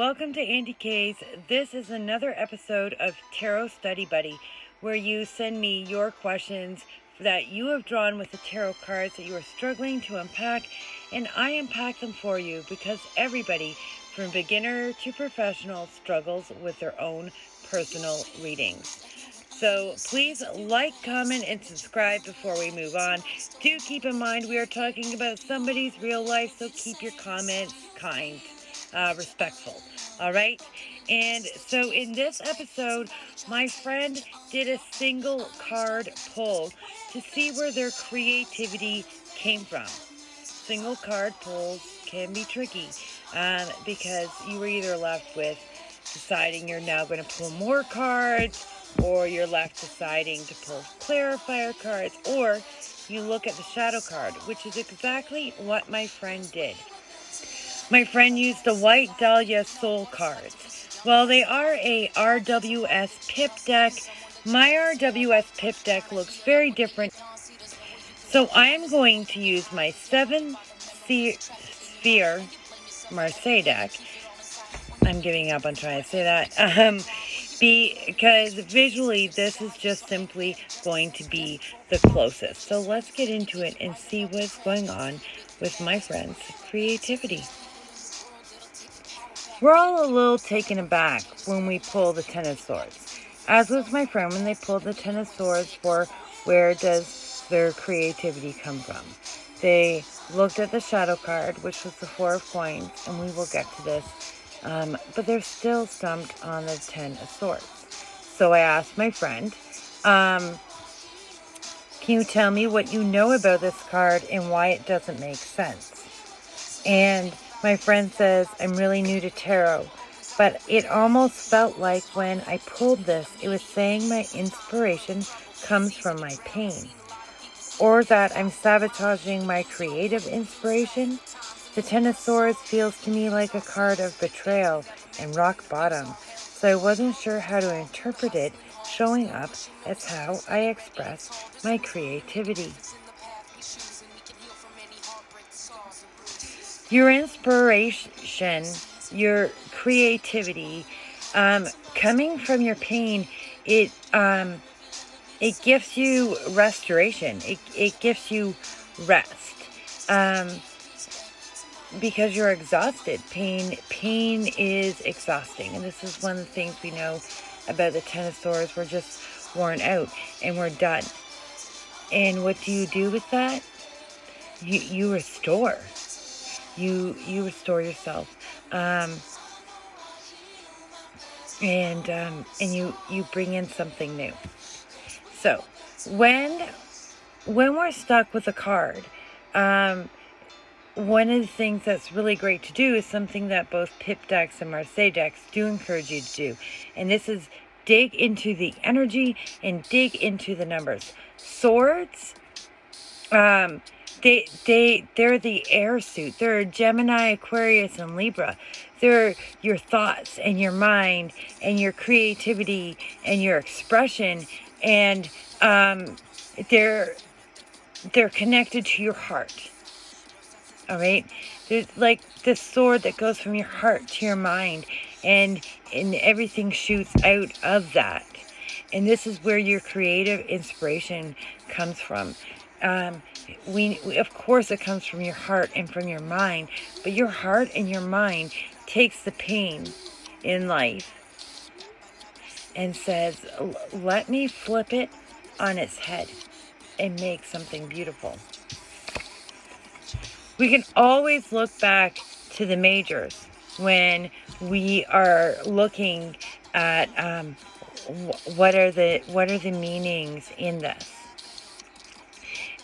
welcome to Andy K's. This is another episode of Tarot Study Buddy, where you send me your questions that you have drawn with the tarot cards that you are struggling to unpack, and I unpack them for you because everybody, from beginner to professional, struggles with their own personal readings. So please like, comment, and subscribe before we move on. Do keep in mind we are talking about somebody's real life, so keep your comments kind, respectful. All right? And so in this episode, my friend did a single card pull to see where their creativity came from. Single card pulls can be tricky because you were either left with deciding you're now going to pull more cards, or you're left deciding to pull clarifier cards, or you look at the shadow card, which is exactly what my friend did. My friend used the white Dahlia soul cards. Well, they are a RWS pip deck. My RWS pip deck looks very different. So I am going to use my 7 Sphere Marseille deck. I'm giving up on trying to say that. Because visually this is just simply going to be the closest. So let's get into it and see what's going on with my friend's creativity. We're all a little taken aback when we pull the Ten of Swords, as was my friend when they pulled the Ten of Swords for where does their creativity come from. They looked at the shadow card, which was the 4 of coins, and we will get to this. But they're still stumped on the 10 of Swords. So I asked my friend, can you tell me what you know about this card and why it doesn't make sense? And my friend says, I'm really new to tarot, but it almost felt like when I pulled this, it was saying my inspiration comes from my pain, or that I'm sabotaging my creative inspiration. The Ten of Swords feels to me like a card of betrayal and rock bottom, so I wasn't sure how to interpret it showing up as how I express my creativity. Your inspiration, your creativity, coming from your pain, it gives you restoration. It gives you rest. Because you're exhausted. Pain is exhausting. And this is one of the things we know about the Ten of Swords. We're just worn out and we're done. And what do you do with that? You restore. You restore yourself. And you bring in something new. So when we're stuck with a card, one of the things that's really great to do is something that both Pip decks and Marseille decks do encourage you to do. And this is dig into the energy and dig into the numbers. Swords, they're the air suit. They're Gemini, Aquarius, and Libra. They're your thoughts and your mind and your creativity and your expression. And they're connected to your heart. All right, there's like this sword that goes from your heart to your mind, and everything shoots out of that. And this is where your creative inspiration comes from. We of course it comes from your heart and from your mind, but your heart and your mind takes the pain in life and says, let me flip it on its head and make something beautiful. We can always look back to the majors when we are looking at what are the meanings in this.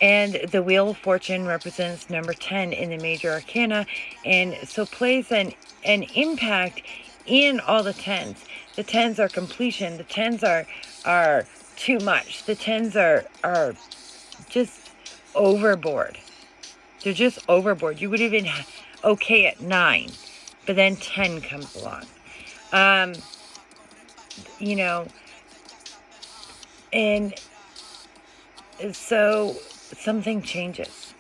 And the Wheel of Fortune represents number 10 in the major arcana, and so plays an impact in all the 10s. The 10s are completion. The 10s are too much. The 10s are just overboard. They're just overboard. You would have been okay at 9, but then 10 comes along. And so something changes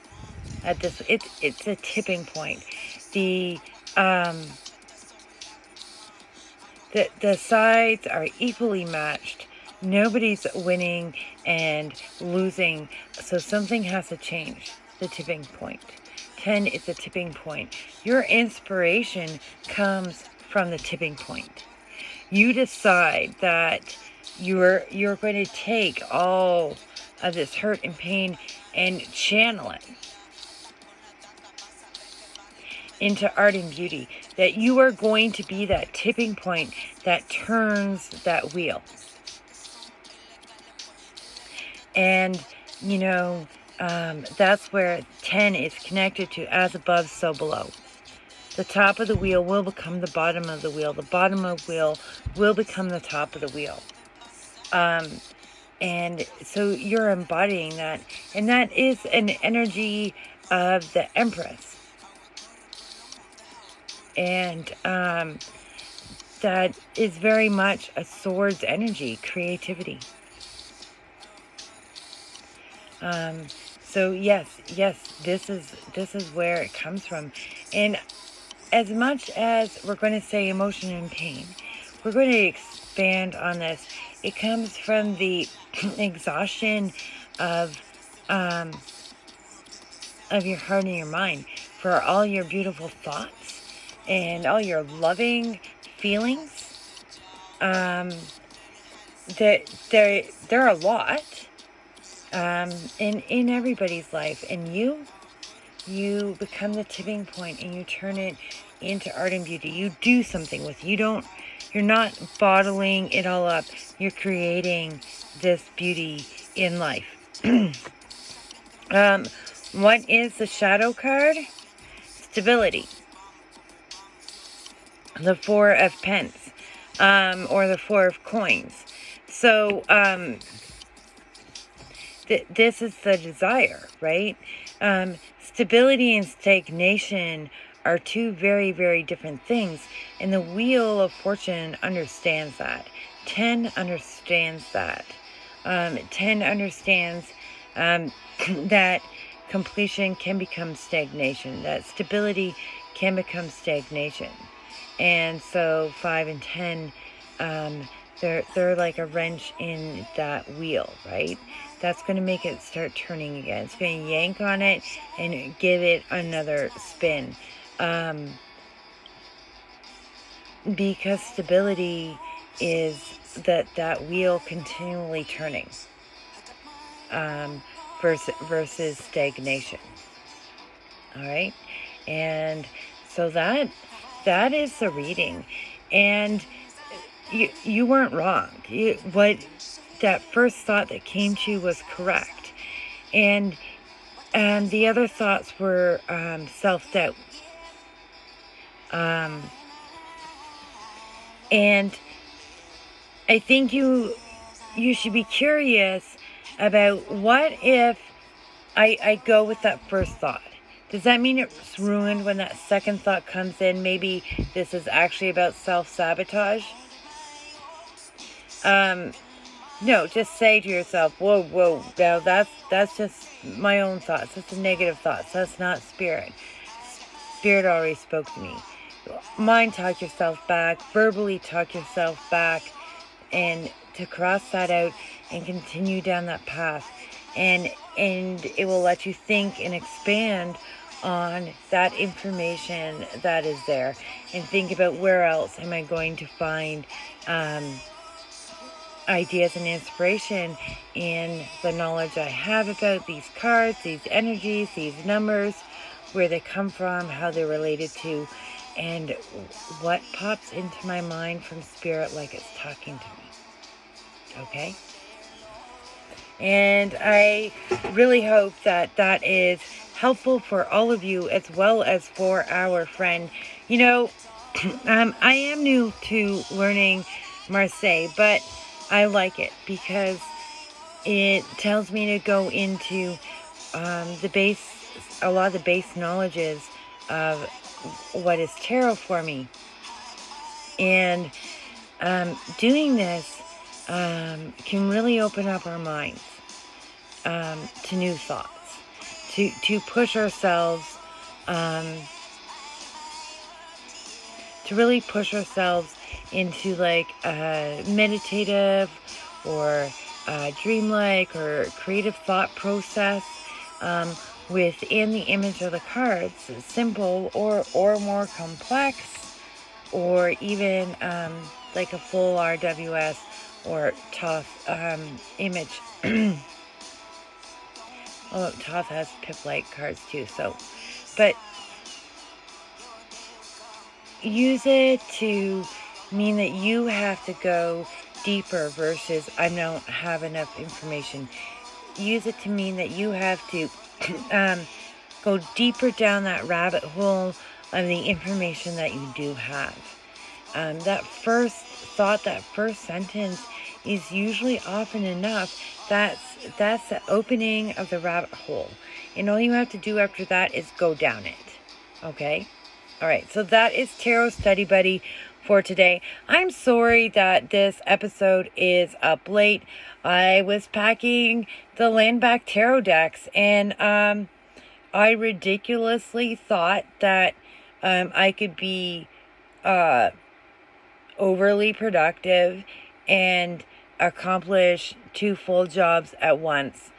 at this. It's a tipping point. The sides are equally matched. Nobody's winning and losing. So something has to change. The tipping point. 10 is the tipping point. Your inspiration comes from the tipping point. You decide that you're going to take all of this hurt and pain and channel it into art and beauty. That you are going to be that tipping point that turns that wheel. And, you know, that's where 10 is connected to as above, so below. The top of the wheel will become the bottom of the wheel. The bottom of the wheel will become the top of the wheel. And so you're embodying that. And that is an energy of the Empress. And that is very much a sword's energy, creativity. So yes, this is where it comes from. And as much as we're going to say emotion and pain, we're going to expand on this. It comes from the exhaustion of your heart and your mind for all your beautiful thoughts and all your loving feelings. There are a lot in everybody's life, and you become the tipping point, and you turn it into art and beauty. You do something with it. You're not bottling it all up. You're creating this beauty in life. What is the shadow card? Stability. The 4 of Pence, or the 4 of Coins. So, this is the desire, right? Stability and stagnation are two very, very different things. And the Wheel of Fortune understands that. 10 understands that. 10 understands that completion can become stagnation. That stability can become stagnation. And so 5 and 10, they're like a wrench in that wheel, right? That's going to make it start turning again. It's going to yank on it and give it another spin. Because stability is that wheel continually turning, versus stagnation. All right? And so that is the reading. And you weren't wrong. That first thought that came to you was correct. And the other thoughts were self-doubt. And I think you should be curious about, what if I go with that first thought? Does that mean it's ruined when that second thought comes in? Maybe this is actually about self-sabotage? No, just say to yourself, whoa, now that's just my own thoughts. That's the negative thoughts. That's not spirit. Spirit already spoke to me. Mind talk yourself back, verbally talk yourself back, and to cross that out and continue down that path. And it will let you think and expand on that information that is there, and think about, where else am I going to find ideas and inspiration in the knowledge I have about these cards, these energies, these numbers, where they come from, how they're related to, and what pops into my mind from spirit like it's talking to me. Okay? And I really hope that is helpful for all of you, as well as for our friend. You know, I am new to learning Marseille, but I like it because it tells me to go into a lot of the base knowledges of what is tarot for me. And doing this can really open up our minds to new thoughts, to push ourselves, to really push ourselves into like meditative or dreamlike or creative thought process within the image of the cards, simple or more complex, or even like a full RWS or Thoth image. Oh, Thoth has pip-like cards too, so, but use it to mean that you have to go deeper versus I don't have enough information. Use it to mean that you have to go deeper down that rabbit hole of the information that you do have. That first thought, that first sentence is usually often enough. That's the opening of the rabbit hole. And all you have to do after that is go down it. Okay? Alright, so that is Tarot Study Buddy for today. I'm sorry that this episode is up late. I was packing the land back tarot decks, and I ridiculously thought that I could be overly productive and accomplish 2 full jobs at once,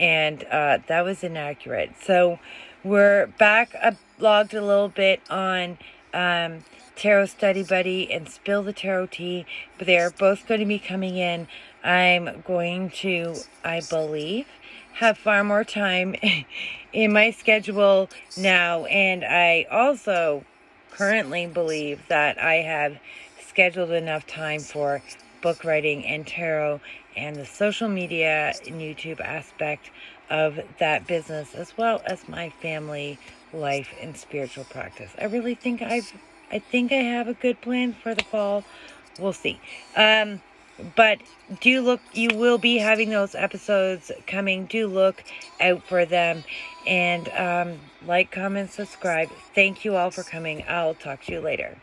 and that was inaccurate. So we're back logged a little bit on Tarot Study Buddy and Spill the Tarot Tea, but they're both going to be coming in. I'm going to, I believe, have far more time in my schedule now, and I also currently believe that I have scheduled enough time for book writing and tarot and the social media and YouTube aspect of that business, as well as my family life and spiritual practice. I really think I have a good plan for the fall. We'll see. But do look, you will be having those episodes coming. Do look out for them, and like, comment, subscribe. Thank you all for coming. I'll talk to you later.